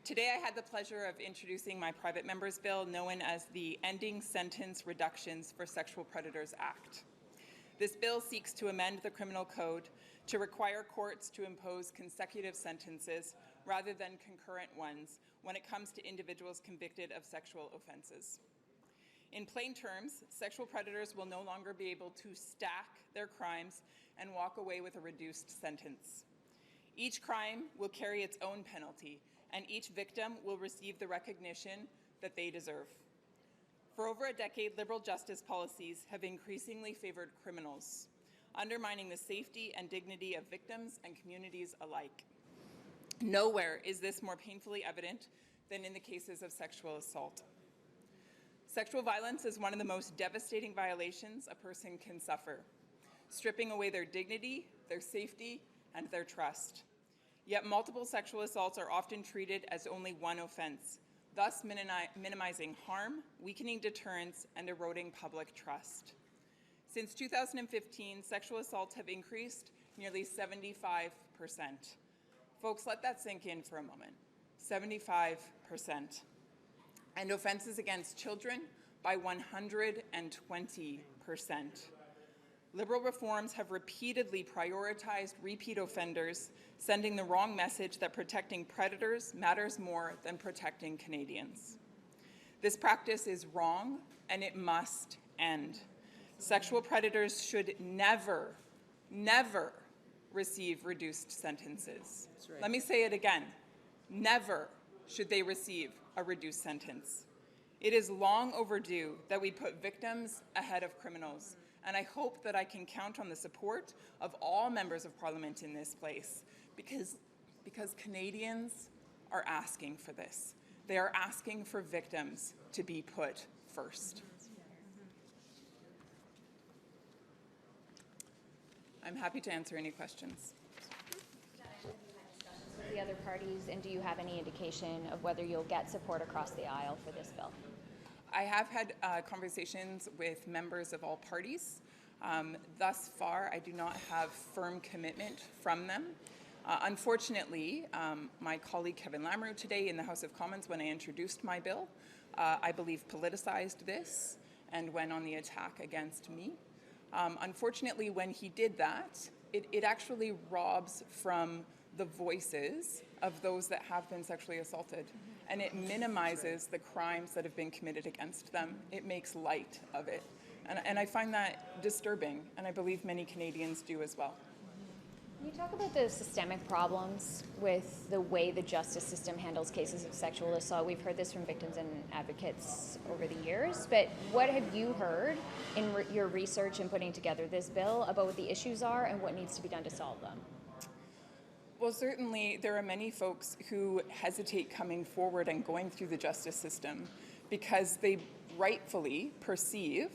Today I had the pleasure of introducing my private member's bill known as the Ending Sentence Reductions for Sexual Predators Act. This bill seeks to amend the criminal code to require courts to impose consecutive sentences rather than concurrent ones when it comes to individuals convicted of sexual offenses. In plain terms, sexual predators will no longer be able to stack their crimes and walk away with a reduced sentence. Each crime will carry its own penalty, and each victim will receive the recognition that they deserve. For over a decade, liberal justice policies have increasingly favored criminals, undermining the safety and dignity of victims and communities alike. Nowhere is this more painfully evident than in the cases of sexual assault. Sexual violence is one of the most devastating violations a person can suffer, stripping away their dignity, their safety, and their trust. Yet multiple sexual assaults are often treated as only one offense, thus minimizing harm, weakening deterrence, and eroding public trust. Since 2015, sexual assaults have increased nearly 75%. Folks, let that sink in for a moment. 75%. And offenses against children by 120%. Liberal reforms have repeatedly prioritized repeat offenders, sending the wrong message that protecting predators matters more than protecting Canadians. This practice is wrong, and it must end. Sexual predators should never, never receive reduced sentences. That's right. Let me say it again. Never should they receive a reduced sentence. It is long overdue that we put victims ahead of criminals, and I hope that I can count on the support of all members of Parliament in this place, because Canadians are asking for this. They are asking for victims to be put first. I'm happy to answer any questions. With the other parties, and do you have any indication of whether you'll get support across the aisle for this bill? I have had conversations with members of all parties. Thus far, I do not have firm commitment from them. Unfortunately, my colleague Kevin Lamoureux today in the House of Commons, when I introduced my bill, I believe politicized this and went on the attack against me. Unfortunately, when he did that, it actually robs from the voices of those that have been sexually assaulted, and it minimizes the crimes that have been committed against them. It makes light of it, and I find that disturbing, and I believe many Canadians do as well. Can you talk about the systemic problems with the way the justice system handles cases of sexual assault? We've heard this from victims and advocates over the years, but what have you heard in your research in putting together this bill about what the issues are and what needs to be done to solve them? Well, certainly there are many folks who hesitate coming forward and going through the justice system because they rightfully perceive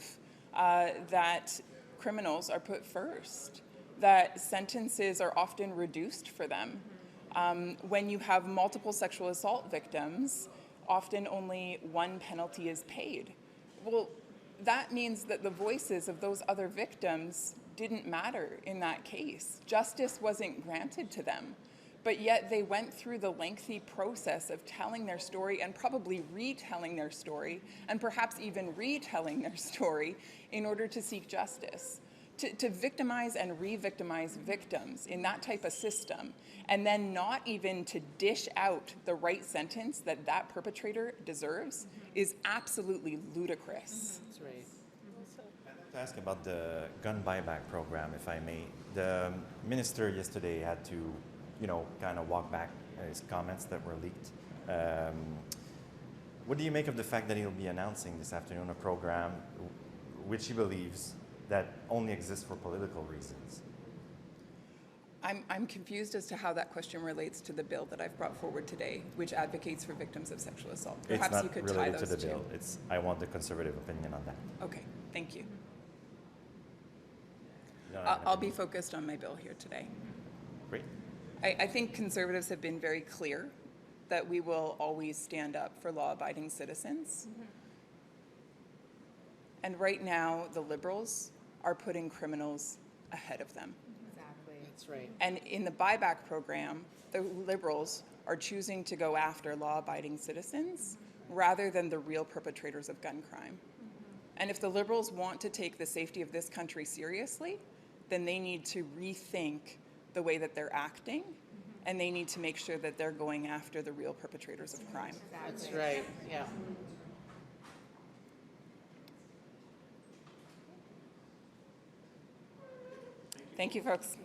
that criminals are put first, that sentences are often reduced for them. When you have multiple sexual assault victims, often only one penalty is paid. Well, that means that the voices of those other victims didn't matter in that case. Justice wasn't granted to them, but yet they went through the lengthy process of telling their story and probably retelling their story, and perhaps even retelling their story in order to seek justice. To victimize and re-victimize victims in that type of system, and then not even to dish out the right sentence that that perpetrator deserves, is absolutely ludicrous. That's right. To ask about the gun buyback program, if I may. The minister yesterday had to, kind of walk back his comments that were leaked. What do you make of the fact that he'll be announcing this afternoon a program which he believes that only exists for political reasons? I'm confused as to how that question relates to the bill that I've brought forward today, which advocates for victims of sexual assault. Perhaps you could tie those two. It's not related to the bill. I want the Conservative opinion on that. Okay, thank you. I'll be focused on my bill here today. Great. I think Conservatives have been very clear that we will always stand up for law-abiding citizens. And right now, the Liberals are putting criminals ahead of them. Exactly. That's right. And in the buyback program, the Liberals are choosing to go after law-abiding citizens rather than the real perpetrators of gun crime. And if the Liberals want to take the safety of this country seriously, then they need to rethink the way that they're acting, and they need to make sure that they're going after the real perpetrators of crime. That's right, yeah. Thank you, folks.